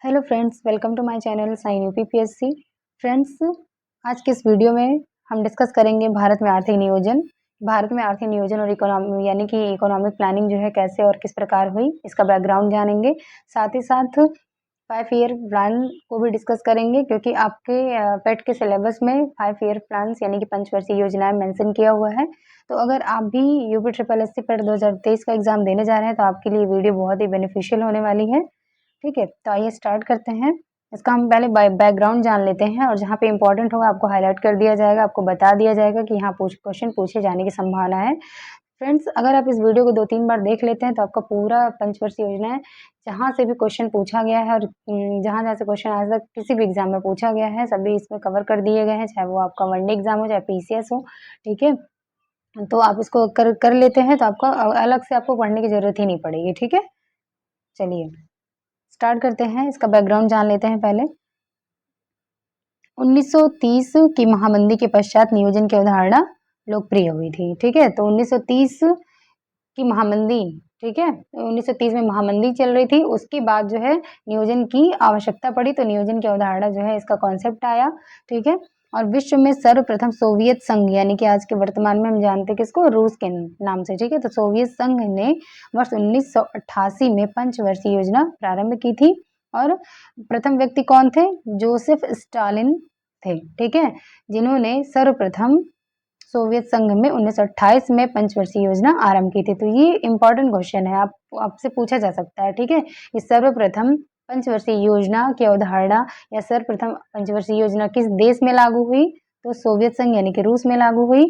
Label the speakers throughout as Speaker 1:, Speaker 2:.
Speaker 1: Hello friends, welcome to my channel sign UPPSC. Friends, आज के इस वीडियो में हम डिस्कस करेंगे भारत में आर्थिक नियोजन। भारत में आर्थिक नियोजन और इकोनॉमी यानी कि इकोनॉमिक प्लानिंग जो है कैसे और किस प्रकार हुई, इसका बैकग्राउंड जानेंगे। साथ ही साथ 5 ईयर प्लान को भी डिस्कस करेंगे, क्योंकि आपके पेट के सिलेबस में 5 ईयर प्लान्स यानी कि पंचवर्षीय योजनाएं मेंशन किया हुआ है। तो अगर आप भी यूपी ट्रिपल एस सी पेट 2023 का एग्जाम देने जा रहे हैं तो आपके लिए वीडियो बहुत ही बेनिफिशियल होने वाली है। ठीक है, तो आइए स्टार्ट करते हैं। इसका हम पहले बैकग्राउंड जान लेते हैं और जहाँ पे इंपॉर्टेंट होगा आपको हाईलाइट कर दिया जाएगा, आपको बता दिया जाएगा कि यहाँ क्वेश्चन पूछे जाने की संभावना है। फ्रेंड्स, अगर आप इस वीडियो को 2-3 बार देख लेते हैं तो आपका पूरा पंचवर्षीय योजना है, जहाँ से भी क्वेश्चन पूछा गया है और जहाँ से क्वेश्चन आज तक किसी भी एग्जाम में पूछा गया है, सभी इसमें कवर कर दिए गए हैं, चाहे वो आपका वनडे एग्जाम हो चाहे पीसीएस हो। ठीक है, तो आप इसको कर लेते हैं तो आपका अलग से आपको पढ़ने की जरूरत ही नहीं पड़ेगी। ठीक है, चलिए स्टार्ट करते हैं। इसका बैकग्राउंड जान लेते हैं पहले। 1930 की महामंदी के पश्चात नियोजन की अवधारणा लोकप्रिय हुई थी। ठीक है, तो 1930 की महामंदी, ठीक है, 1930 में महामंदी चल रही थी, उसके बाद जो है नियोजन की आवश्यकता पड़ी, तो नियोजन की अवधारणा जो है इसका कॉन्सेप्ट आया। ठीक है, और विश्व में सर्वप्रथम सोवियत संघ यानी कि आज के वर्तमान में हम जानते हैं किसको, रूस के नाम से। ठीक है, तो सोवियत संघ ने वर्ष 1988 में पंचवर्षीय योजना प्रारंभ की थी और प्रथम व्यक्ति कौन थे, जोसेफ स्टालिन थे। ठीक है, जिन्होंने सर्वप्रथम सोवियत संघ में 1928 में पंचवर्षीय योजना आरंभ की थी। तो ये इंपॉर्टेंट क्वेश्चन है, आपसे पूछा जा सकता है। ठीक है, इस सर्वप्रथम पंचवर्षीय योजना की अवधारणा या सर्वप्रथम पंचवर्षीय योजना किस देश में लागू हुई, तो सोवियत संघ यानी कि रूस में लागू हुई।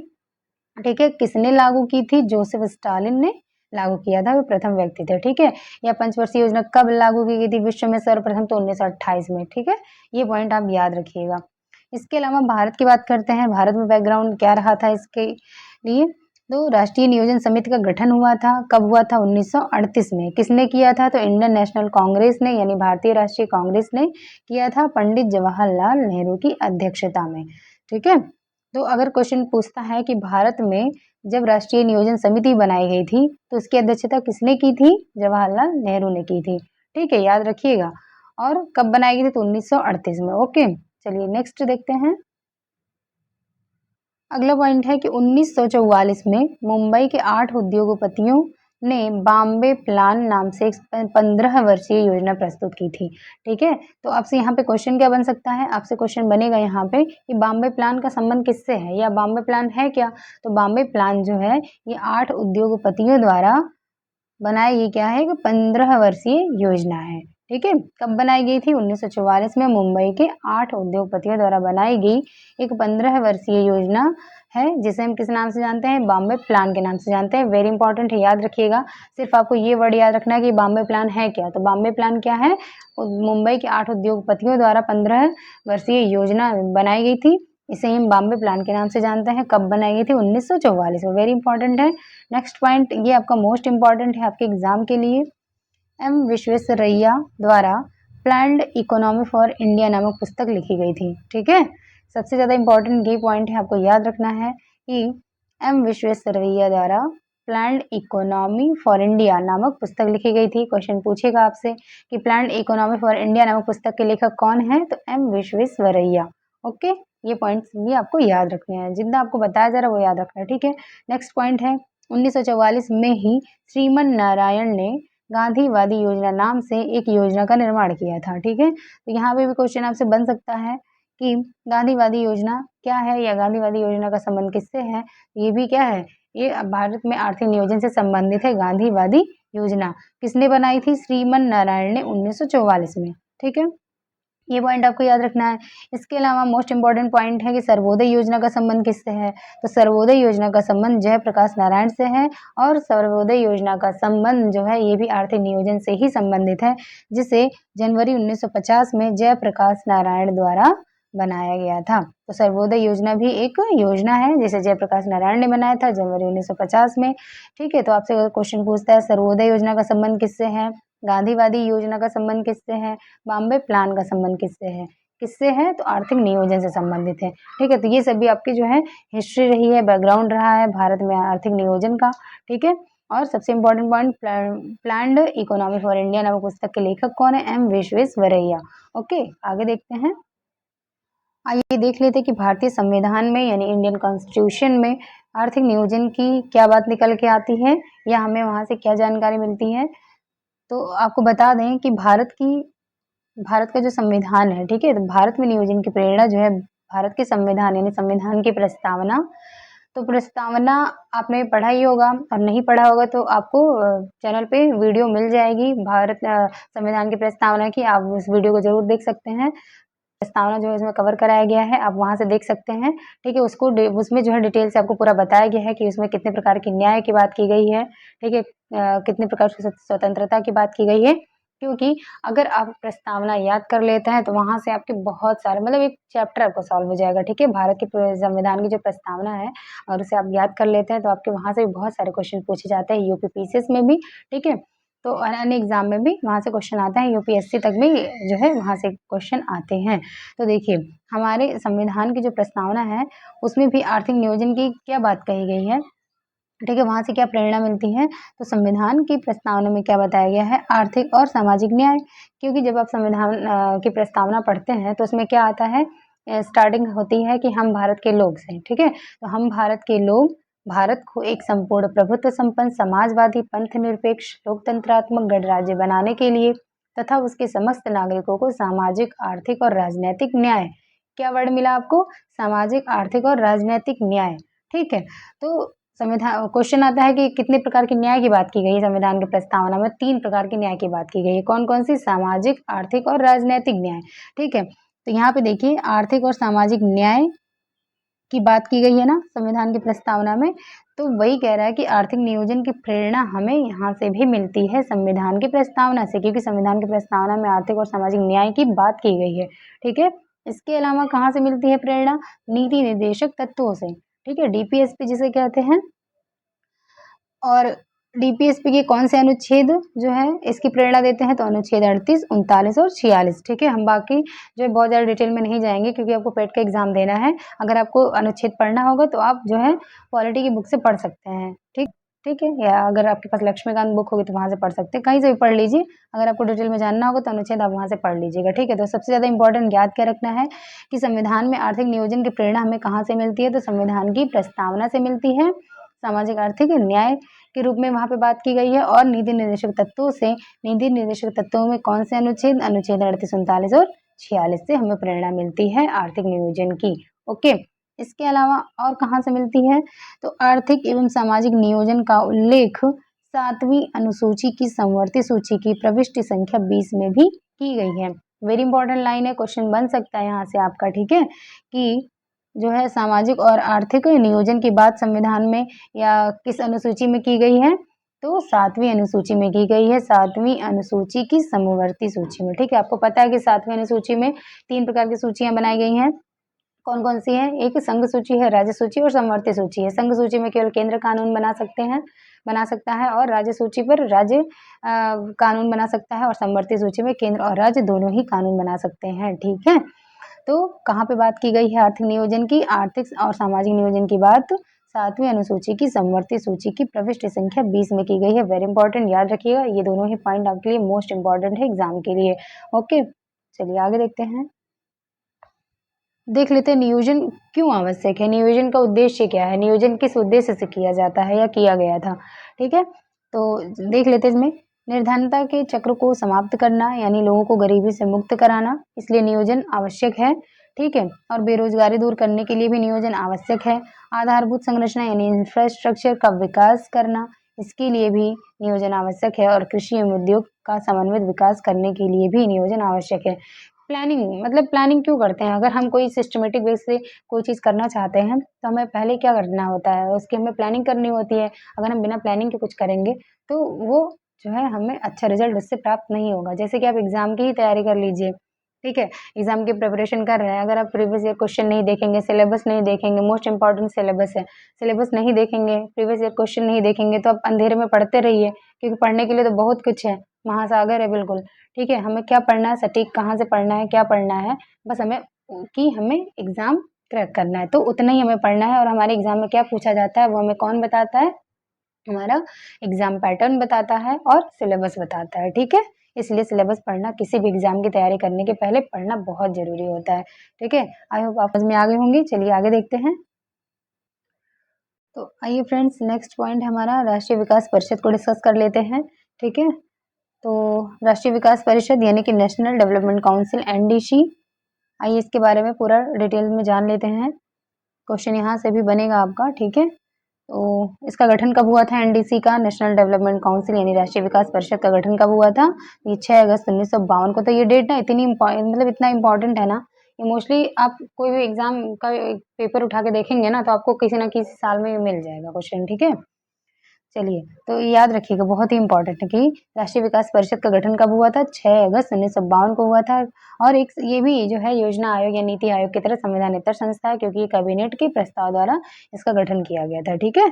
Speaker 1: ठीक है, किसने लागू की थी, जोसेफ स्टालिन ने लागू किया था, वो प्रथम व्यक्ति थे। ठीक है, यह पंचवर्षीय योजना कब लागू की गई थी विश्व में सर्वप्रथम, तो 1928 में। ठीक है, ये पॉइंट आप याद रखिएगा। इसके अलावा भारत की बात करते हैं। भारत में बैकग्राउंड क्या रहा था इसके लिए, तो राष्ट्रीय नियोजन समिति का गठन हुआ था, कब हुआ था, 1938 में। किसने किया था, तो इंडियन नेशनल कांग्रेस ने यानी भारतीय राष्ट्रीय कांग्रेस ने किया था, पंडित जवाहरलाल नेहरू की अध्यक्षता में। ठीक है, तो अगर क्वेश्चन पूछता है कि भारत में जब राष्ट्रीय नियोजन समिति बनाई गई थी तो उसकी अध्यक्षता किसने की थी, जवाहरलाल नेहरू ने की थी। ठीक है, याद रखिएगा। और कब बनाई गई थी, तो 1938 में। ओके, चलिए नेक्स्ट देखते हैं। अगला पॉइंट है कि 1944 में मुंबई के 8 उद्योगपतियों ने बॉम्बे प्लान नाम से एक 15 वर्षीय योजना प्रस्तुत की थी। ठीक है, तो आपसे यहाँ पे क्वेश्चन क्या बन सकता है, आपसे क्वेश्चन बनेगा यहाँ पे कि बॉम्बे प्लान का संबंध किससे है या बॉम्बे प्लान है क्या। तो बॉम्बे प्लान जो है ये 8 उद्योगपतियों द्वारा बनाई गई क्या है, 15 वर्षीय योजना है। ठीक है, कब बनाई गई थी, 1944 में मुंबई के 8 उद्योगपतियों द्वारा बनाई गई एक 15 वर्षीय योजना है, जिसे हम किस नाम से जानते हैं, बॉम्बे प्लान के नाम से जानते हैं। वेरी इंपॉर्टेंट है, याद रखिएगा। सिर्फ आपको ये वर्ड याद रखना है कि बॉम्बे प्लान है क्या। तो बॉम्बे प्लान क्या है, मुंबई के 8 उद्योगपतियों द्वारा 15 वर्षीय योजना बनाई गई थी, इसे हम बॉम्बे प्लान के नाम से जानते हैं। कब बनाई गई थी, 1944 में। वेरी इंपॉर्टेंट है। नेक्स्ट पॉइंट, ये आपका मोस्ट इंपॉर्टेंट है आपके एग्जाम के लिए। एम विश्वेश्वरैया द्वारा प्लान्ड इकोनॉमी फॉर इंडिया नामक पुस्तक लिखी गई थी। ठीक है, सबसे ज्यादा इंपॉर्टेंट ये पॉइंट है, आपको याद रखना है कि एम विश्वेश्वरैया द्वारा प्लान्ड इकोनॉमी फॉर इंडिया नामक पुस्तक लिखी गई थी। क्वेश्चन पूछेगा आपसे कि प्लान्ड इकोनॉमी फॉर इंडिया नामक पुस्तक के लेखक कौन है, तो एम विश्वेश्वरैया। ओके, ये पॉइंट्स भी आपको याद रखने हैं, जितना आपको बताया जा रहा है वो याद रखना है। ठीक है, नेक्स्ट पॉइंट है 1944 में ही श्रीमन नारायण ने गांधीवादी योजना नाम से एक योजना का निर्माण किया था। ठीक है, तो यहाँ पे भी क्वेश्चन आपसे बन सकता है कि गांधीवादी योजना क्या है या गांधीवादी योजना का संबंध किससे है। ये भी क्या है, ये भारत में आर्थिक नियोजन से संबंधित है। गांधीवादी योजना किसने बनाई थी, श्रीमन नारायण ने 1944 में। ठीक है, ये पॉइंट आपको याद रखना है। इसके अलावा मोस्ट इंपॉर्टेंट पॉइंट है कि सर्वोदय योजना का संबंध किससे है, तो सर्वोदय योजना का संबंध जयप्रकाश नारायण से है। और सर्वोदय योजना का संबंध जो है ये भी आर्थिक नियोजन से ही संबंधित है, जिसे जनवरी 1950 में जयप्रकाश नारायण द्वारा बनाया गया था। तो सर्वोदय योजना भी एक योजना है जिसे जयप्रकाश नारायण ने बनाया था जनवरी 1950 में। ठीक है, तो आपसे अगर क्वेश्चन पूछता है सर्वोदय योजना का संबंध किससे है, गांधीवादी योजना का संबंध किससे है, बॉम्बे प्लान का संबंध किससे है, तो आर्थिक नियोजन से संबंधित है। ठीक है, तो ये सभी आपकी जो है हिस्ट्री रही है, बैकग्राउंड रहा है भारत में आर्थिक नियोजन का। ठीक है, और सबसे important point, planned economy for India नामक पुस्तक के लेखक कौन है? एम विश्वेश्वरैया। ओके, आगे देखते हैं। आइए देख लेते हैं कि भारतीय संविधान में यानी इंडियन कॉन्स्टिट्यूशन में आर्थिक नियोजन की क्या बात निकल के आती है या हमें वहाँ से क्या जानकारी मिलती है। तो आपको बता दें कि भारत का जो संविधान है, ठीक है, तो भारत में नियोजन की प्रेरणा जो है भारत के संविधान यानी संविधान की प्रस्तावना। तो प्रस्तावना आपने पढ़ा ही होगा और नहीं पढ़ा होगा तो आपको चैनल पे वीडियो मिल जाएगी भारत संविधान की प्रस्तावना की, आप उस वीडियो को जरूर देख सकते हैं। प्रस्तावना जो है इसमें कवर कराया गया है, आप वहाँ से देख सकते हैं, ठीक है। उसमें जो है डिटेल से आपको पूरा बताया गया है कि उसमें कितने प्रकार की न्याय की बात की गई है, ठीक है, कितने प्रकार की स्वतंत्रता की बात की गई है। क्योंकि अगर आप प्रस्तावना याद कर लेते हैं तो वहाँ से आपके बहुत सारे मतलब एक चैप्टर आपको सॉल्व हो जाएगा, ठीक है। भारत के संविधान की जो प्रस्तावना है और उसे आप याद कर लेते हैं तो आपके वहाँ से भी बहुत सारे क्वेश्चन पूछे जाते हैं, यूपीपीसीएस में भी, ठीक है। तो अन्य एग्जाम में भी वहाँ से क्वेश्चन आता है, यूपीएससी तक भी जो है वहाँ से क्वेश्चन आते हैं। तो देखिए हमारे संविधान की जो प्रस्तावना है उसमें भी आर्थिक नियोजन की क्या बात कही गई है, ठीक है, वहाँ से क्या प्रेरणा मिलती है। तो संविधान की प्रस्तावना में क्या बताया गया है, आर्थिक और सामाजिक न्याय। क्योंकि जब आप संविधान की प्रस्तावना पढ़ते हैं तो उसमें क्या आता है, स्टार्टिंग होती है कि हम भारत के लोग से, ठीक है, तो हम भारत के लोग भारत को एक संपूर्ण प्रभुत्व संपन्न समाजवादी पंथ निरपेक्ष लोकतंत्रात्मक गणराज्य बनाने के लिए तथा उसके समस्त नागरिकों को सामाजिक आर्थिक और राजनैतिक न्याय, क्या वर्ड मिला आपको, सामाजिक आर्थिक और राजनैतिक न्याय, ठीक है। तो संविधान क्वेश्चन आता है कि कितने प्रकार के न्याय की बात की गई है संविधान की प्रस्तावना में, 3 प्रकार के न्याय की बात की गई है। कौन कौन सी, सामाजिक आर्थिक और राजनैतिक न्याय, ठीक है। तो यहाँ पे देखिए आर्थिक और सामाजिक न्याय की बात की गई है ना संविधान की प्रस्तावना में, तो वही कह रहा है कि आर्थिक नियोजन की प्रेरणा हमें यहाँ से भी मिलती है संविधान की प्रस्तावना से, क्योंकि संविधान की प्रस्तावना में आर्थिक और सामाजिक न्याय की बात की गई है, ठीक है। इसके अलावा कहाँ से मिलती है प्रेरणा, नीति निर्देशक तत्वों से, ठीक है, डीपीएसपी जिसे कहते हैं। और डीपीएसपी के कौन से अनुच्छेद जो है इसकी प्रेरणा देते हैं, तो अनुच्छेद 38, 39 और 46, ठीक है। हम बाकी जो है बहुत ज़्यादा डिटेल में नहीं जाएंगे क्योंकि आपको पेट का एग्जाम देना है। अगर आपको अनुच्छेद पढ़ना होगा तो आप जो है पॉलिटी की बुक से पढ़ सकते हैं, ठीक ठीक है, या अगर आपके पास लक्ष्मीकांत बुक होगी तो वहाँ से पढ़ सकते हैं, कहीं से भी पढ़ लीजिए। अगर आपको डिटेल में जानना होगा तो अनुच्छेद आप वहाँ से पढ़ लीजिएगा, ठीक है। तो सबसे ज़्यादा इंपॉर्टेंट याद क्या रखना है कि संविधान में आर्थिक नियोजन की प्रेरणा हमें कहाँ से मिलती है, तो संविधान की प्रस्तावना से मिलती है, सामाजिक आर्थिक न्याय के रूप में वहाँ पे बात की गई है। और नीति निर्देशक तत्वों से, नीति निर्देशक तत्वों में कौन से अनुच्छेद, अनुच्छेद 38, 39 और 46 से हमें प्रेरणा मिलती है आर्थिक नियोजन की, ओके। इसके अलावा और कहाँ से मिलती है, तो आर्थिक एवं सामाजिक नियोजन का उल्लेख 7वीं अनुसूची की समवर्ती सूची की प्रविष्टि संख्या 20 में भी की गई है। वेरी इंपॉर्टेंट लाइन है, क्वेश्चन बन सकता है यहाँ से आपका, ठीक है, कि जो है सामाजिक और आर्थिक नियोजन की बात संविधान में या किस अनुसूची में की गई है, तो 7वीं अनुसूची में की गई है, 7वीं अनुसूची की समवर्ती सूची में, ठीक है। आपको पता है कि 7वीं अनुसूची में 3 प्रकार की सूचियां बनाई गई हैं, कौन कौन सी है, एक संघ सूची है, राज्य सूची और समवर्ती सूची है। संघ सूची में केवल केंद्र कानून बना सकता है और राज्य सूची पर राज्य कानून बना सकता है, और समवर्ती सूची में केंद्र और राज्य दोनों ही कानून बना सकते हैं, ठीक है। तो कहाँ पे बात की गई है आर्थिक नियोजन की, आर्थिक और सामाजिक नियोजन की बात 7वीं अनुसूची की समवर्ती सूची की प्रविष्टि संख्या 20 में की गई है। वेरी इंपॉर्टेंट, याद रखिएगा, ये दोनों ही पॉइंट आपके लिए मोस्ट इंपॉर्टेंट है एग्जाम के लिए, ओके। चलिए आगे देखते हैं, देख लेते हैं नियोजन क्यों आवश्यक है, नियोजन का उद्देश्य क्या है, नियोजन किस उद्देश्य से किया जाता है या किया गया था, ठीक है। तो देख लेते हैं इसमें, निर्धनता के चक्र को समाप्त करना यानी लोगों को गरीबी से मुक्त कराना, इसलिए नियोजन आवश्यक है, ठीक है। और बेरोजगारी दूर करने के लिए भी नियोजन आवश्यक है। आधारभूत संरचना यानी इंफ्रास्ट्रक्चर का विकास करना, इसके लिए भी नियोजन आवश्यक है। और कृषि एवं उद्योग का समन्वित विकास करने के लिए भी नियोजन आवश्यक है। प्लानिंग मतलब प्लानिंग क्यों करते हैं, अगर हम कोई सिस्टमेटिक वे से कोई चीज़ करना चाहते हैं तो हमें पहले क्या करना होता है, उसकी हमें प्लानिंग करनी होती है। अगर हम बिना प्लानिंग के कुछ करेंगे तो वो जो है हमें अच्छा रिजल्ट उससे प्राप्त नहीं होगा। जैसे कि आप एग्जाम की ही तैयारी कर लीजिए, ठीक है, एग्जाम की प्रिपरेशन कर रहे हैं, अगर आप प्रीवियस ईयर क्वेश्चन नहीं देखेंगे, सिलेबस नहीं देखेंगे, मोस्ट इंपॉर्टेंट सिलेबस है, सिलेबस नहीं देखेंगे, प्रीवियस ईयर क्वेश्चन नहीं देखेंगे तो आप अंधेरे में पढ़ते रहिए, क्योंकि पढ़ने के लिए तो बहुत कुछ है, महासागर है बिल्कुल, ठीक है। हमें क्या पढ़ना है, सटीक कहाँ से पढ़ना है, क्या पढ़ना है, बस हमें एग्जाम क्रैक करना है, तो उतना ही हमें पढ़ना है। और हमारे एग्जाम में क्या पूछा जाता है वो हमें कौन बताता है, हमारा एग्जाम पैटर्न बताता है और सिलेबस बताता है। ठीक है, इसलिए सिलेबस पढ़ना किसी भी एग्जाम की तैयारी करने के पहले पढ़ना बहुत जरूरी होता है। ठीक है, आई होप आप समझ में आगे होंगी। चलिए आगे देखते हैं। तो आइए फ्रेंड्स, नेक्स्ट पॉइंट हमारा राष्ट्रीय विकास परिषद को डिस्कस कर लेते हैं। ठीक है, तो राष्ट्रीय विकास परिषद यानी कि नेशनल डेवलपमेंट काउंसिल एनडीसी, आइए इसके बारे में पूरा डिटेल में जान लेते हैं। क्वेश्चन यहाँ से भी बनेगा आपका। ठीक है, तो इसका गठन कब हुआ था? एनडीसी का, नेशनल डेवलपमेंट काउंसिल यानी राष्ट्रीय विकास परिषद का गठन कब हुआ था? ये 6 अगस्त 1952 को। तो ये डेट ना इतनी मतलब इतना इम्पोर्टेंट है ना, ये मोस्टली आप कोई भी एग्जाम का पेपर उठा के देखेंगे ना, तो आपको किसी ना किसी साल में मिल जाएगा क्वेश्चन। ठीक है, चलिए तो याद रखिएगा, बहुत ही इंपॉर्टेंट है कि राष्ट्रीय विकास परिषद का गठन कब हुआ था? 6 अगस्त 1952 को हुआ था। और एक ये भी जो है योजना आयोग या नीति आयोग की तरह संवैधानिक संस्था है, क्योंकि ये कैबिनेट के प्रस्ताव द्वारा इसका गठन किया गया था। ठीक है,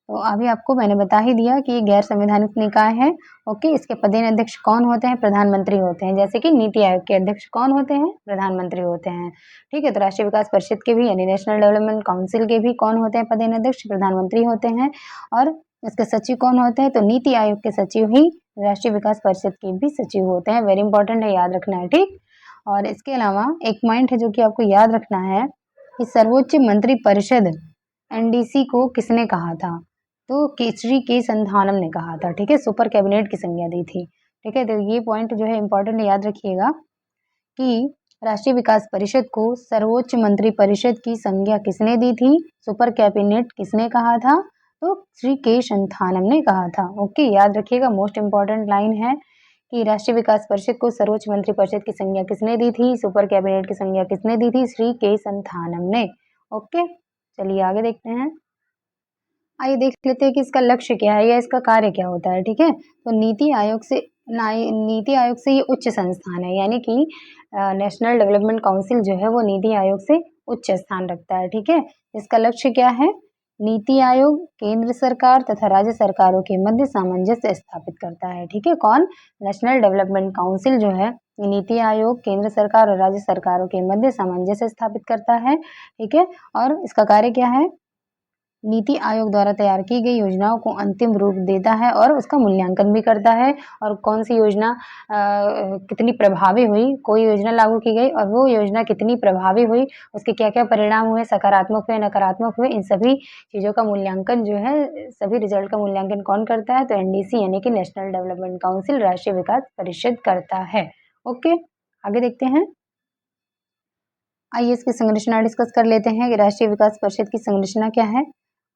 Speaker 1: तो अभी आपको मैंने बता ही दिया कि ये गैर संवैधानिक निकाय है। ओके, इसके पदेन अध्यक्ष कौन होते हैं? प्रधानमंत्री होते हैं। जैसे कि नीति आयोग के अध्यक्ष कौन होते हैं? प्रधानमंत्री होते हैं। ठीक है, तो राष्ट्रीय विकास परिषद के भी यानी नेशनल डेवलपमेंट काउंसिल के भी कौन होते हैं पदेन अध्यक्ष? प्रधानमंत्री होते हैं। और इसके सचिव कौन होते हैं? तो नीति आयोग के सचिव ही राष्ट्रीय विकास परिषद के भी सचिव होते हैं। वेरी इंपॉर्टेंट है, याद रखना है। ठीक, और इसके अलावा एक पॉइंट है जो कि आपको याद रखना है कि सर्वोच्च मंत्री परिषद एनडीसी को किसने कहा था? तो केसरी के संथानम ने कहा था। ठीक है, सुपर कैबिनेट की संज्ञा दी थी। ठीक है, तो ये पॉइंट जो है इंपॉर्टेंट याद रखिएगा कि राष्ट्रीय विकास परिषद को सर्वोच्च मंत्री परिषद की संज्ञा किसने दी थी? सुपर कैबिनेट किसने कहा था? तो श्री के संथानम ने कहा था। ओके, याद रखिएगा, मोस्ट इंपॉर्टेंट लाइन है कि राष्ट्रीय विकास परिषद को सर्वोच्च मंत्री परिषद की संज्ञा किसने दी थी? सुपर कैबिनेट की संज्ञा किसने दी थी? श्री के संथानम ने। ओके, चलिए आगे देखते हैं। आइए देख लेते हैं कि इसका लक्ष्य क्या है या इसका कार्य क्या होता है। ठीक है, तो नीति आयोग से ये उच्च संस्थान है, यानी कि नेशनल डेवलपमेंट काउंसिल जो है वो नीति आयोग से उच्च स्थान रखता है। ठीक है, इसका लक्ष्य क्या है? नीति आयोग केंद्र सरकार तथा राज्य सरकारों के मध्य सामंजस्य स्थापित करता है। ठीक है, कौन? नेशनल डेवलपमेंट काउंसिल जो है नीति आयोग केंद्र सरकार और राज्य सरकारों के मध्य सामंजस्य स्थापित करता है। ठीक है, और इसका कार्य क्या है? नीति आयोग द्वारा तैयार की गई योजनाओं को अंतिम रूप देता है और उसका मूल्यांकन भी करता है, और कौन सी योजना कितनी प्रभावी हुई, कोई योजना लागू की गई और वो योजना कितनी प्रभावी हुई, उसके क्या क्या परिणाम हुए, सकारात्मक हुए, नकारात्मक हुए, इन सभी चीज़ों का मूल्यांकन जो है, सभी रिजल्ट का मूल्यांकन कौन करता है? तो एनडीसी यानी कि नेशनल डेवलपमेंट काउंसिल, राष्ट्रीय विकास परिषद करता है। ओके, आगे देखते हैं। आइए इसकी संरचना डिस्कस कर लेते हैं कि राष्ट्रीय विकास परिषद की संरचना क्या है।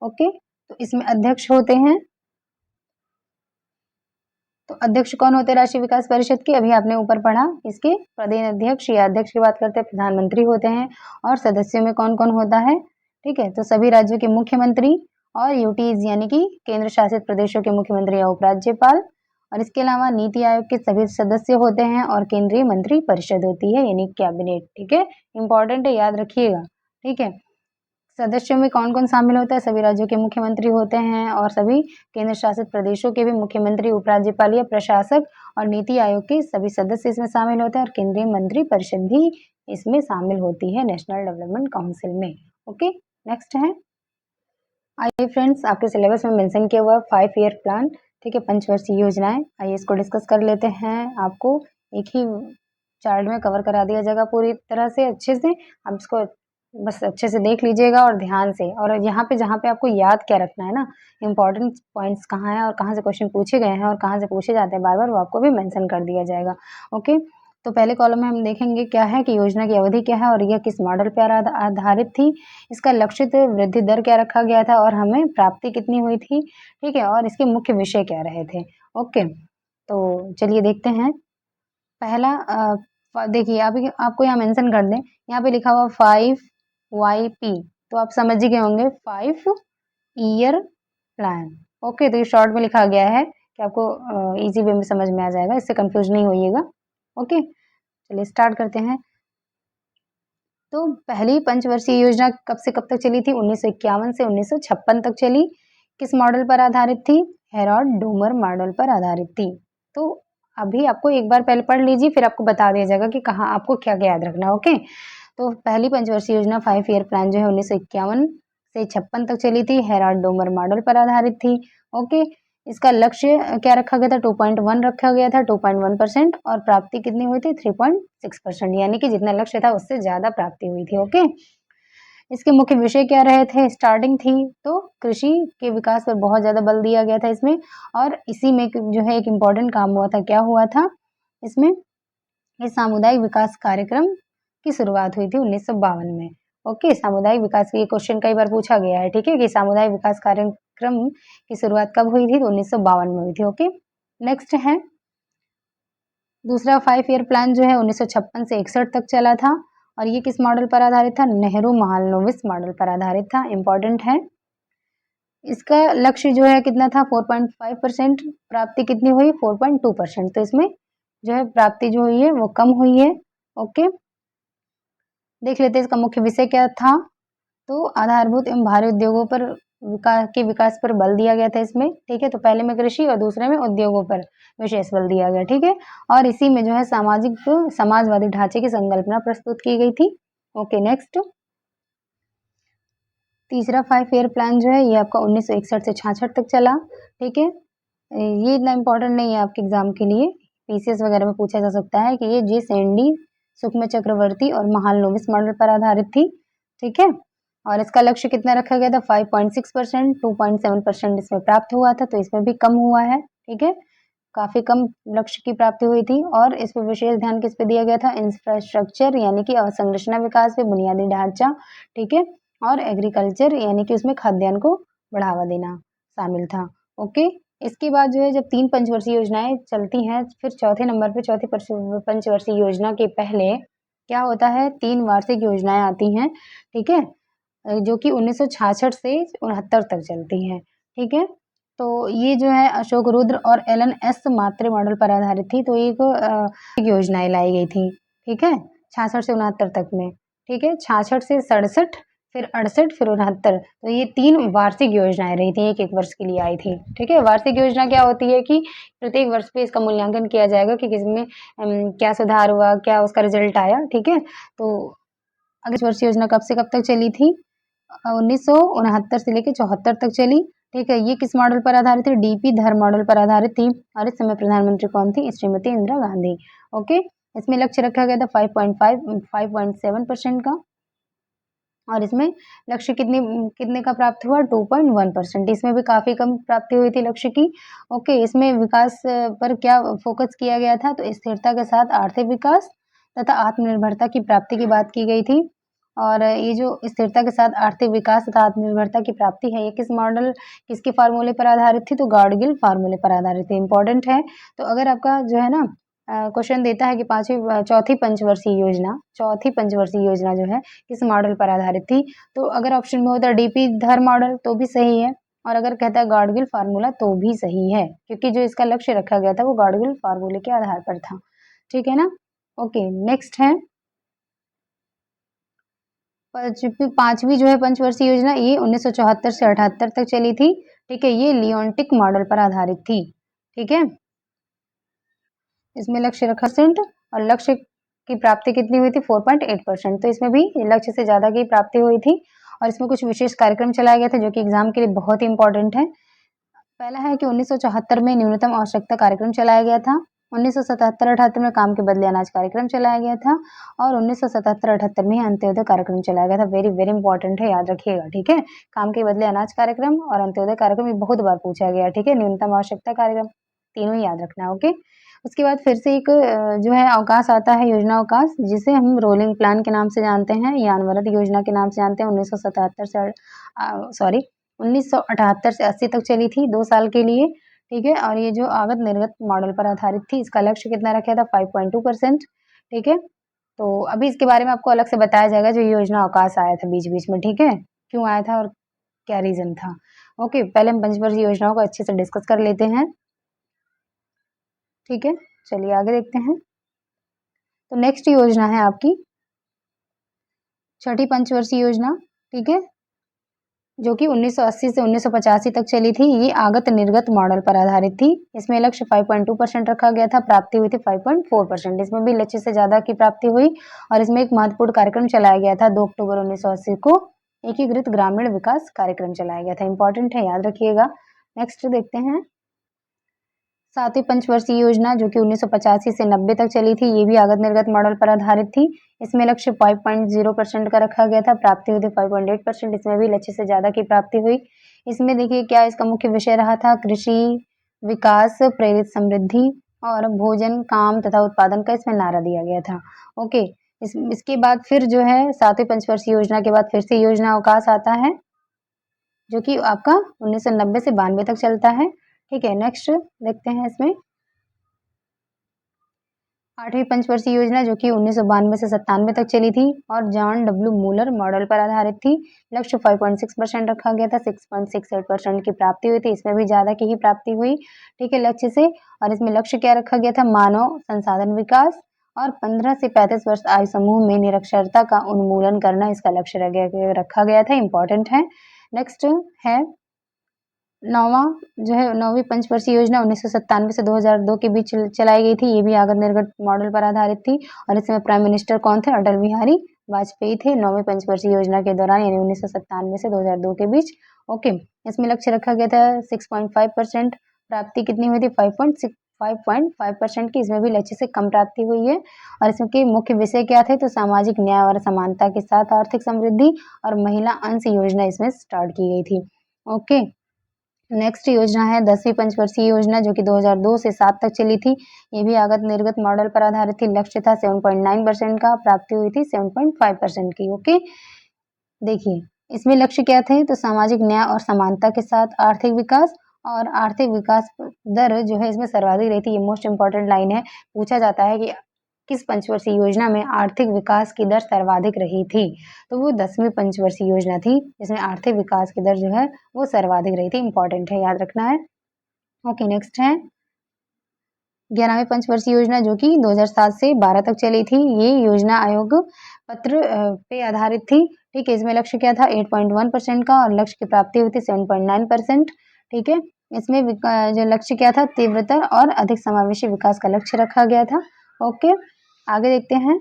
Speaker 1: ओके, तो इसमें अध्यक्ष होते हैं। तो अध्यक्ष कौन होते हैं राष्ट्रीय विकास परिषद के? अभी आपने ऊपर पढ़ा, इसके प्रदेश अध्यक्ष या अध्यक्ष की बात करते हैं, प्रधानमंत्री होते हैं। और सदस्यों में कौन कौन होता है? ठीक है, तो सभी राज्यों के मुख्यमंत्री और यूटीज यानी कि केंद्र शासित प्रदेशों के मुख्यमंत्री या उपराज्यपाल। और इसके अलावा नीति आयोग के सभी सदस्य होते हैं और केंद्रीय मंत्री परिषद होती है यानी कैबिनेट। ठीक है, इंपॉर्टेंट है, याद रखिएगा। ठीक है, सदस्यों में कौन कौन शामिल होता है? सभी राज्यों के मुख्यमंत्री होते हैं और सभी केंद्र शासित प्रदेशों के भी मुख्यमंत्री, उपराज्यपाल या प्रशासक, और नीति आयोग के सभी सदस्य इसमें शामिल होते हैं और केंद्रीय मंत्री परिषद भी इसमें शामिल होती है नेशनल डेवलपमेंट काउंसिल में। ओके, नेक्स्ट है। आइए फ्रेंड्स, आपके सिलेबस में मेंशन किया हुआ 5 ईयर प्लान। ठीक है, पंचवर्षीय योजनाएं, आइए इसको डिस्कस कर लेते हैं। आपको एक ही चार्ट में कवर करा दिया जाएगा पूरी तरह से, अच्छे से। आप इसको बस अच्छे से देख लीजिएगा और ध्यान से। और यहाँ पे जहाँ पे आपको याद क्या रखना है ना, इंपॉर्टेंट पॉइंट्स कहाँ है और कहाँ से क्वेश्चन पूछे गए हैं और कहाँ से पूछे जाते हैं बार बार, वो आपको भी मेंशन कर दिया जाएगा। ओके, तो पहले कॉलम में हम देखेंगे क्या है कि योजना की अवधि क्या है और यह किस मॉडल पर आधारित थी, इसका लक्षित वृद्धि दर क्या रखा गया था और हमें प्राप्ति कितनी हुई थी। ठीक है, और इसके मुख्य विषय क्या रहे थे। ओके, तो चलिए देखते हैं। पहला देखिए, अभी आपको यहाँ मेंशन कर दें, यहाँ पे लिखा हुआ 5YP, तो आप समझ ही गए होंगे 5 ईयर प्लान। ओके, तो ये शॉर्ट में लिखा गया है कि आपको इजी वे में समझ में आ जाएगा, इससे कंफ्यूज नहीं होइएगा। ओके, चलिए स्टार्ट करते हैं। तो पहली पंचवर्षीय योजना कब से कब तक चली थी? 1951 से 1956 तक चली। किस मॉडल पर आधारित थी? हेरोल्ड डोमर मॉडल पर आधारित थी। तो अभी आपको एक बार पहले पढ़ लीजिए, फिर आपको बता दिया जाएगा कि कहाँ आपको क्या क्या याद रखना है। ओके, तो पहली पंचवर्षीय योजना 5 ईयर प्लान जो है 1951 से 56 तक चली थी, हेराल्ड डोमर मॉडल पर आधारित थी। ओके, इसका लक्ष्य क्या रखा गया था? 2.1 रखा गया था, 2.1%, और प्राप्ति कितनी हुई थी? 3.6%, यानी कि जितना लक्ष्य था उससे ज्यादा प्राप्ति हुई थी। ओके, इसके मुख्य विषय क्या रहे थे? स्टार्टिंग थी तो कृषि के विकास पर बहुत ज्यादा बल दिया गया था इसमें, और इसी में जो है एक इम्पोर्टेंट काम हुआ था। क्या हुआ था इसमें? इस सामुदायिक विकास कार्यक्रम की शुरुआत हुई थी 1952 में। ओके, सामुदायिक विकास ये क्वेश्चन कई बार पूछा गया है, ठीक है, कि सामुदायिक विकास कार्यक्रम की शुरुआत कब हुई थी? तो 1952 में हुई थी। ओके, नेक्स्ट है दूसरा 5 ईयर प्लान जो है 1956 से 61 तक चला था, और ये किस मॉडल पर आधारित था? नेहरू महालनोबिस मॉडल पर आधारित था। इंपॉर्टेंट है। इसका लक्ष्य जो है कितना था? 4.5%। प्राप्ति कितनी हुई? 4.2%। तो इसमें जो है प्राप्ति जो हुई है वो कम हुई है। ओके, देख लेते हैं इसका मुख्य विषय क्या था। तो आधारभूत एवं भारी उद्योगों पर विकास पर बल दिया गया था इसमें, ठीक है। तो पहले में कृषि और दूसरे में उद्योगों पर विशेष बल दिया गया, ठीक है। और इसी में जो है समाजवादी ढांचे की संकल्पना प्रस्तुत की गई थी। ओके, नेक्स्ट तीसरा 5 ईयर प्लान जो है ये आपका 1961 से 66 तक चला, ठीक है। ये इतना इम्पोर्टेंट नहीं है आपके एग्जाम के लिए, पीसीएस वगैरह में पूछा जा सकता है कि ये जी सैंडी, सुकमा चक्रवर्ती और महालनोबिस मॉडल पर आधारित थी, ठीक है। और इसका लक्ष्य कितना रखा गया था? 5.6%। 2.7% इसमें प्राप्त हुआ था, तो इसमें भी कम हुआ है, ठीक है। काफी कम लक्ष्य की प्राप्ति हुई थी। और इस पर विशेष ध्यान किस पे दिया गया था? इंफ्रास्ट्रक्चर यानी कि अवसंरचना विकास पे, बुनियादी ढांचा, ठीक है, और एग्रीकल्चर यानी कि उसमें खाद्यान्न को बढ़ावा देना शामिल था। ओके, इसके बाद जो है जब 3 पंचवर्षीय योजनाएं चलती हैं, फिर चौथे नंबर पे चौथी पंचवर्षीय योजना के पहले क्या होता है? 3 वार्षिक योजनाएं आती हैं, ठीक है, जो कि 1966 से 69 तक चलती हैं, ठीक है। तो ये जो है अशोक रुद्र और एलन एस मात्रे मॉडल पर आधारित थी। तो एक योजनाएं लाई गई थी, ठीक है, 66 से 69 तक में, ठीक है। 66 से 67, फिर 68, फिर 69। तो ये 3 वार्षिक योजनाएं रही थी, एक वर्ष के लिए आई थी, ठीक है। वार्षिक योजना क्या होती है कि प्रत्येक वर्ष पे इसका मूल्यांकन किया जाएगा कि किसमें क्या सुधार हुआ, क्या उसका रिजल्ट आया, ठीक है। तो अगली वर्ष योजना कब से कब तक चली थी? 1969 से लेकर 74 तक चली, ठीक है। ये किस मॉडल पर आधारित थी? डीपी धर मॉडल पर आधारित थी। और इस समय प्रधानमंत्री कौन थी? श्रीमती इंदिरा गांधी। ओके, इसमें लक्ष्य रखा गया था 5.7% का, और इसमें लक्ष्य कितने का प्राप्त हुआ? 2.1%। इसमें भी काफी कम प्राप्ति हुई थी लक्ष्य की। ओके, इसमें विकास पर क्या फोकस किया गया था? तो स्थिरता के साथ आर्थिक विकास तथा आत्मनिर्भरता की प्राप्ति की बात की गई थी। और ये जो स्थिरता के साथ आर्थिक विकास तथा आत्मनिर्भरता की प्राप्ति है, ये किसके फार्मूले पर आधारित थी? तो गाडगिल फार्मूले पर आधारित थी। इंपॉर्टेंट है। तो अगर आपका जो है ना क्वेश्चन देता है कि चौथी पंचवर्षीय योजना जो है किस मॉडल पर आधारित थी, तो अगर ऑप्शन में होता है डीपी धर मॉडल तो भी सही है, और अगर कहता है गाडगिल फार्मूला तो भी सही है, क्योंकि जो इसका लक्ष्य रखा गया था वो गाडगिल फार्मूले के आधार पर था, ठीक है ना। ओके, नेक्स्ट है पांचवी जो है पंचवर्षीय योजना, ये 1974 से 78 तक चली थी, ठीक है। ये लियोनटिक मॉडल पर आधारित थी, ठीक है। इसमें लक्ष्य रखा सेंट, और लक्ष्य की प्राप्ति कितनी हुई थी? 4.8%। तो इसमें भी लक्ष्य से ज्यादा की प्राप्ति हुई थी। और इसमें कुछ विशेष कार्यक्रम चलाए गए थे जो कि एग्जाम के लिए बहुत ही इंपॉर्टेंट है। पहला है कि 1974 में न्यूनतम आवश्यकता कार्यक्रम चलाया गया था। 1977-78 में काम के बदले अनाज कार्यक्रम चलाया गया था। और 1977-78 में अंत्योदय कार्यक्रम चलाया गया था। वेरी वेरी इंपॉर्टेंट है, याद रखिएगा, ठीक है। काम के बदले अनाज कार्यक्रम और अंत्योदय कार्यक्रम, ये बहुत बार पूछा गया, ठीक है। न्यूनतम आवश्यकता कार्यक्रम, तीनों ही याद रखना, ओके। उसके बाद फिर से एक जो है अवकाश आता है, योजना अवकाश, जिसे हम रोलिंग प्लान के नाम से जानते हैं या अनवरत योजना के नाम से जानते हैं। 1978 से 80 तक चली थी, 2 साल के लिए, ठीक है। और ये जो आगत निर्गत मॉडल पर आधारित थी, इसका लक्ष्य कितना रखा था? 5.2%, ठीक है। तो अभी इसके बारे में आपको अलग से बताया जाएगा, जो योजना अवकाश आया था बीच बीच में, ठीक है, क्यों आया था और क्या रीजन था। ओके, पहले हम पंचवर्षीय योजनाओं को अच्छे से डिस्कस कर लेते हैं, ठीक है। चलिए आगे देखते हैं। तो नेक्स्ट योजना है आपकी छठी पंचवर्षीय योजना, ठीक है, जो कि 1980 से 1985 तक चली थी। ये आगत निर्गत मॉडल पर आधारित थी। इसमें लक्ष्य 5.2% रखा गया था, प्राप्ति हुई थी 5.4%। इसमें भी लक्ष्य से ज्यादा की प्राप्ति हुई। और इसमें एक महत्वपूर्ण कार्यक्रम चलाया गया था 2 अक्टूबर 1980 को एकीकृत ग्रामीण विकास कार्यक्रम चलाया गया था। इंपॉर्टेंट है, याद रखिएगा। नेक्स्ट देखते हैं, सातवीं पंचवर्षीय योजना जो कि 1985 से 90 तक चली थी, ये भी आगत निर्गत मॉडल पर आधारित थी। इसमें लक्ष्य 5.0% का रखा गया था, प्राप्ति हुई थी 5.8%। इसमें भी लक्ष्य से ज़्यादा की प्राप्ति हुई। इसमें देखिए क्या इसका मुख्य विषय रहा था, कृषि विकास प्रेरित समृद्धि और भोजन काम तथा उत्पादन का इसमें नारा दिया गया था। ओके, इसके बाद फिर जो है सातवीं पंचवर्षीय योजना के बाद फिर से योजना अवकाश आता है, जो कि आपका 1990 से 92 तक चलता है। ठीक है, नेक्स्ट देखते हैं इसमें आठवीं पंचवर्षीय योजना जो कि 1992 से 97 तक चली थी और जॉन डब्ल्यू मूलर मॉडल पर आधारित थी। लक्ष्य 5.6% रखा गया था, 6.68% की प्राप्ति हुई थी। इसमें भी ज़्यादा की ही प्राप्ति हुई। ठीक है, लक्ष्य से। और इसमें लक्ष्य क्या रखा गया था, मानव संसाधन विकास और 15 से 35 वर्ष आयु समूह में निरक्षरता का उन्मूलन करना इसका लक्ष्य रखा गया था। इंपॉर्टेंट है। नेक्स्ट है नौवीं पंचवर्षीय योजना 1997 से 2002 के बीच चलाई गई थी। ये भी आगत निर्गत मॉडल पर आधारित थी और इसमें प्राइम मिनिस्टर कौन थे, अटल बिहारी वाजपेयी थे। नौवीं पंचवर्षीय योजना के दौरान यानी 1997 से 2002 के बीच। ओके, इसमें लक्ष्य रखा गया था 6.5%, प्राप्ति कितनी हुई थी 5.5% की। इसमें भी लक्ष्य से कम प्राप्ति हुई है। और इसमें के मुख्य विषय क्या थे, तो सामाजिक न्याय और समानता के साथ आर्थिक समृद्धि और महिला अंश योजना इसमें स्टार्ट की गई थी। ओके, नेक्स्ट योजना है 10वीं पंचवर्षीय योजना जो कि 2002 से 7 तक चली थी। ये भी आगत निर्गत मॉडल पर आधारित थी। लक्ष्य था 7.9% का, प्राप्ति हुई थी 7.5% की। ओके, देखिए इसमें लक्ष्य क्या थे, तो सामाजिक न्याय और समानता के साथ आर्थिक विकास, और आर्थिक विकास दर जो है इसमें सर्वाधिक रही थी। ये मोस्ट इंपॉर्टेंट लाइन है, पूछा जाता है कि किस पंचवर्षीय योजना में आर्थिक विकास की दर सर्वाधिक रही थी, तो वो 10वीं पंचवर्षीय योजना थी जिसमें आर्थिक विकास की दर जो है वो सर्वाधिक रही थी। इंपॉर्टेंट है, याद रखना है। ओके, नेक्स्ट है 11वीं पंचवर्षीय योजना जो कि 2007 से 12 तक चली थी। ये योजना आयोग पत्र पे आधारित थी। ठीक है, इसमें लक्ष्य क्या था 8.1% का और लक्ष्य की प्राप्ति हुई थी 7.9%। ठीक है, इसमें जो लक्ष्य क्या था, तीव्रतर और अधिक समावेशी विकास का लक्ष्य रखा गया था। ओके, आगे देखते हैं।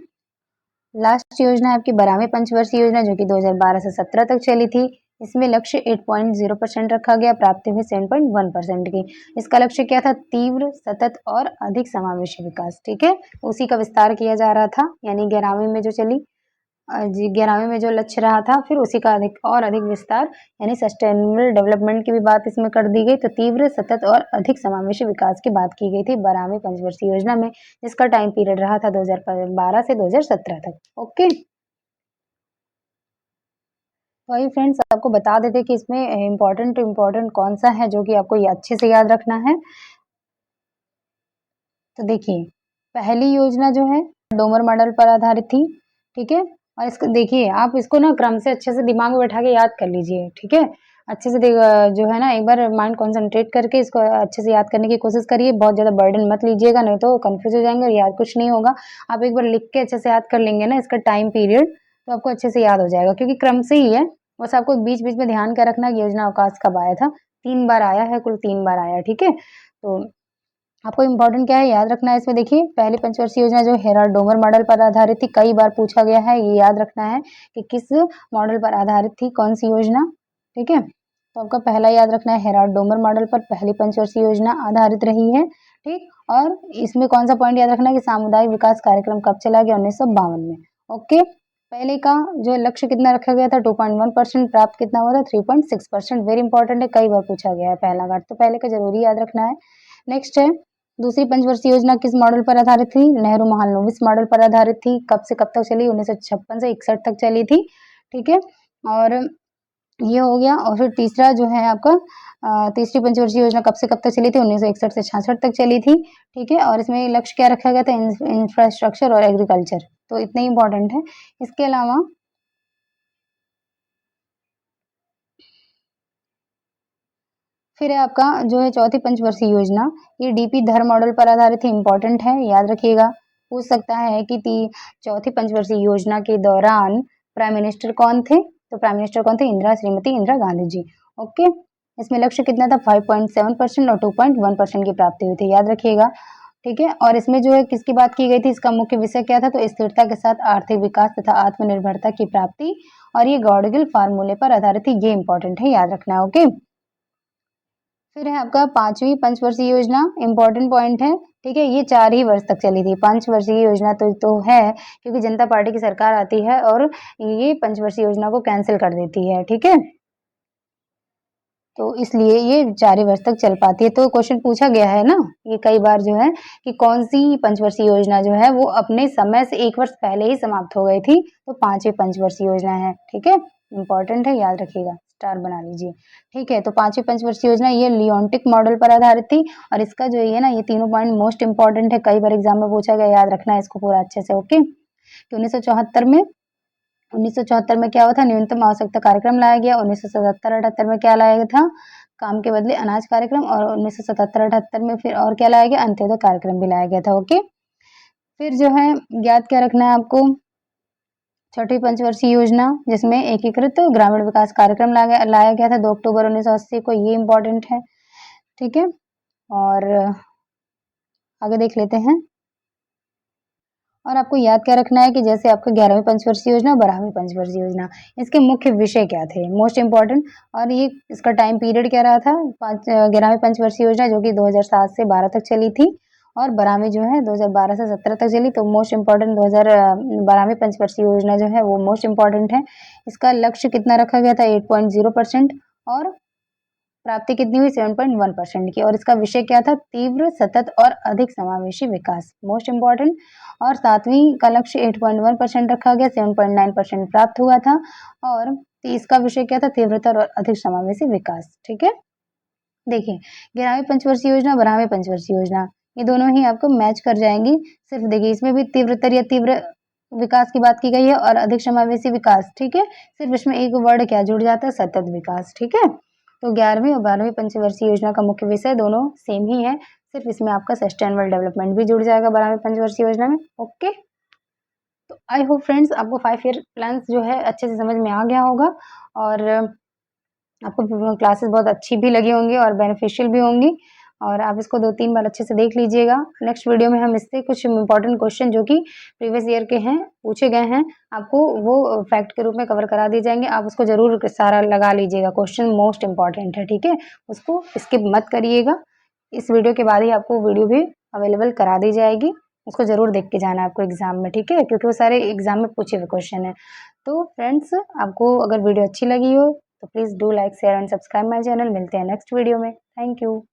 Speaker 1: लास्ट योजना है आपकी 12वीं पंचवर्षीय योजना जो कि 2012 से 17 तक चली थी। इसमें लक्ष्य 8.0% रखा गया, प्राप्ति हुई 7.1% की। इसका लक्ष्य क्या था, तीव्र सतत और अधिक समावेशी विकास। ठीक है, उसी का विस्तार किया जा रहा था, यानी 11वीं में जो चली 11वीं में जो लक्ष्य रहा था फिर उसी का अधिक विस्तार यानी सस्टेनेबल डेवलपमेंट की भी बात इसमें कर दी गई। तो तीव्र सतत और अधिक समावेशी विकास की बात की गई थी 12वीं पंचवर्षीय योजना में, जिसका टाइम पीरियड रहा था 2012 से 2017 तक। ओके, वही फ्रेंड्स आपको बता देते कि इसमें इम्पोर्टेंट कौन सा है जो कि आपको ये अच्छे से याद रखना है। तो देखिए पहली योजना जो है डोमर मॉडल पर आधारित थी। ठीक है, और इसको देखिए आप इसको ना क्रम से अच्छे से दिमाग में बैठा के याद कर लीजिए। ठीक है, अच्छे से जो है ना एक बार माइंड कॉन्सेंट्रेट करके इसको अच्छे से याद करने की कोशिश करिए। बहुत ज़्यादा बर्डन मत लीजिएगा, नहीं तो कंफ्यूज हो जाएंगे और याद कुछ नहीं होगा। आप एक बार लिख के अच्छे से याद कर लेंगे ना इसका टाइम पीरियड, तो आपको अच्छे से याद हो जाएगा, क्योंकि क्रम से ही है। बस आपको बीच बीच में ध्यान का रखना कि योजना अवकाश कब आया था। 3 बार आया है, कुल 3 बार आया। ठीक है, तो आपको इम्पोर्टेंट क्या है याद रखना है इसमें। देखिए पहली पंचवर्षीय योजना जो हेराल्ड डोमर मॉडल पर आधारित थी, कई बार पूछा गया है, ये याद रखना है कि किस मॉडल पर आधारित थी, कौन सी योजना। ठीक है, तो आपका पहला याद रखना है हेराल्ड डोमर मॉडल पर पहली पंचवर्षीय योजना आधारित रही है। ठीक, और इसमें कौन सा पॉइंट याद रखना है कि सामुदायिक विकास कार्यक्रम कब चला गया, 1952 में। ओके, पहले का जो लक्ष्य कितना रखा गया था 2.1%, प्राप्त कितना हुआ था 3.6%। वेरी इंपॉर्टेंट है, कई बार पूछा गया है पहला घाट, तो पहले का जरूरी याद रखना है। नेक्स्ट है दूसरी पंचवर्षीय योजना किस मॉडल पर आधारित थी, नेहरू महालनोबिस मॉडल पर आधारित थी। कब से कब तक चली, 1956 से 61 तक चली थी। ठीक है, और ये हो गया। और फिर तीसरा जो है आपका तीसरी पंचवर्षीय योजना कब से कब तक चली थी, 1961 से 66 तक चली थी। ठीक है, और इसमें लक्ष्य क्या रखा गया था, इंफ्रास्ट्रक्चर और एग्रीकल्चर। तो इतना ही इंपॉर्टेंट है। इसके अलावा फिर है आपका जो है चौथी पंचवर्षीय योजना, ये डीपी धर मॉडल पर आधारित है। इंपॉर्टेंट है, याद रखिएगा। पूछ सकता है कि चौथी पंचवर्षीय योजना के दौरान प्राइम मिनिस्टर कौन थे, तो प्राइम मिनिस्टर कौन थे, श्रीमती इंदिरा गांधी जी। ओके, इसमें लक्ष्य कितना था 5.7% और 2.1% की प्राप्ति हुई थी, याद रखिएगा। ठीक है, और इसमें जो है किसकी बात की गई थी, इसका मुख्य विषय क्या था, तो स्थिरता के साथ आर्थिक विकास तथा आत्मनिर्भरता की प्राप्ति और ये गॉडगिल फार्मूले पर आधारित है, ये इंपॉर्टेंट है, याद रखना है। ओके, फिर है आपका 5वीं पंचवर्षीय योजना, इंपॉर्टेंट पॉइंट है, ठीक है। ये 4 ही वर्ष तक चली थी। पंचवर्षीय योजना तो है क्योंकि जनता पार्टी की सरकार आती है और ये पंचवर्षीय योजना को कैंसिल कर देती है, ठीक है। तो इसलिए ये 4 ही वर्ष तक चल पाती है। तो क्वेश्चन पूछा गया है ना, ये कई बार जो है कि कौन सी पंचवर्षीय योजना जो है वो अपने समय से 1 वर्ष पहले ही समाप्त हो गई थी, तो 5वीं पंचवर्षीय योजना है, ठीक है। इंपॉर्टेंट है, याद रखिएगा, स्टार बना लीजिए, ठीक है। तो 5वीं पंचवर्षीय योजना ये लियोन्टिक मॉडल पर आधारित थी और इसका जो ये ना ये तीनों पॉइंट मोस्ट इंपॉर्टेंट है, कई बार एग्जाम में पूछा गया, याद रखना है इसको पूरा अच्छे से। ओके, 1974 में क्या हुआ था, न्यूनतम आवश्यकता कार्यक्रम लाया गया। 1977-78 में क्या लाया गया था, काम के बदले अनाज कार्यक्रम। और 1977-78 में फिर और क्या लाया गया, अंत्योदय कार्यक्रम भी लाया गया था। ओके, फिर जो है याद क्या रखना है आपको, 6वीं पंचवर्षीय योजना जिसमें एकीकृत ग्रामीण विकास कार्यक्रम लाया गया था 2 अक्टूबर 1980 को, ये इंपॉर्टेंट है, ठीक है। और आगे देख लेते हैं। और आपको याद क्या रखना है कि जैसे आपका 11वीं पंचवर्षीय योजना, 12वीं पंचवर्षीय योजना, इसके मुख्य विषय क्या थे, मोस्ट इंपॉर्टेंट। और ये इसका टाइम पीरियड क्या रहा था, 11वीं पंचवर्षीय योजना जो कि 2007 से 12 तक चली थी और 12वीं जो है 2012 से 17 तक चली। तो मोस्ट इंपॉर्टेंट 12वीं पंचवर्षीय योजना जो है वो मोस्ट इंपॉर्टेंट है। इसका लक्ष्य कितना रखा गया था, 8.0% और प्राप्ति कितनी हुई, 7.1% की। और इसका विषय क्या था, तीव्र, सतत और अधिक समावेशी विकास, मोस्ट इंपॉर्टेंट। और 7वीं का लक्ष्य 8.1% रखा गया, 7.9% प्राप्त हुआ था। और इसका विषय क्या था, तीव्रता और अधिक समावेशी विकास, ठीक है। देखिए 11वीं पंचवर्षीय योजना, 12वीं पंचवर्षीय योजना, ये दोनों ही आपको मैच कर जाएंगी। सिर्फ देखिए इसमें भी तीव्रतर या तीव्र विकास की बात की गई है और अधिक समावेशी विकास, ठीक है। सिर्फ इसमें एक वर्ड क्या जुड़ जाता है, सतत विकास, ठीक है। तो 11वीं और 12वीं पंचवर्षीय योजना का मुख्य विषय दोनों सेम ही है, सिर्फ इसमें आपका सस्टेनेबल डेवलपमेंट भी जुड़ जाएगा 12वीं पंचवर्षीय योजना में। ओके, तो आई होप फ्रेंड्स आपको 5 ईयर प्लान जो है अच्छे से समझ में आ गया होगा और आपको क्लासेस बहुत अच्छी भी लगी होंगी और बेनिफिशियल भी होंगी और आप इसको 2-3 बार अच्छे से देख लीजिएगा। नेक्स्ट वीडियो में हम इससे कुछ इंपॉर्टेंट क्वेश्चन जो कि प्रीवियस ईयर के हैं, पूछे गए हैं, आपको वो फैक्ट के रूप में कवर करा दिए जाएंगे। आप उसको जरूर सारा लगा लीजिएगा, क्वेश्चन मोस्ट इंपॉर्टेंट है, ठीक है। उसको स्किप मत करिएगा। इस वीडियो के बाद ही आपको वीडियो भी अवेलेबल करा दी जाएगी, उसको जरूर देख के जाना आपको एग्जाम में, ठीक है, क्योंकि वो सारे एग्जाम में पूछे हुए क्वेश्चन है। तो फ्रेंड्स आपको अगर वीडियो अच्छी लगी हो तो please do like, share and subscribe my channel. मिलते हैं नेक्स्ट वीडियो में। Thank you.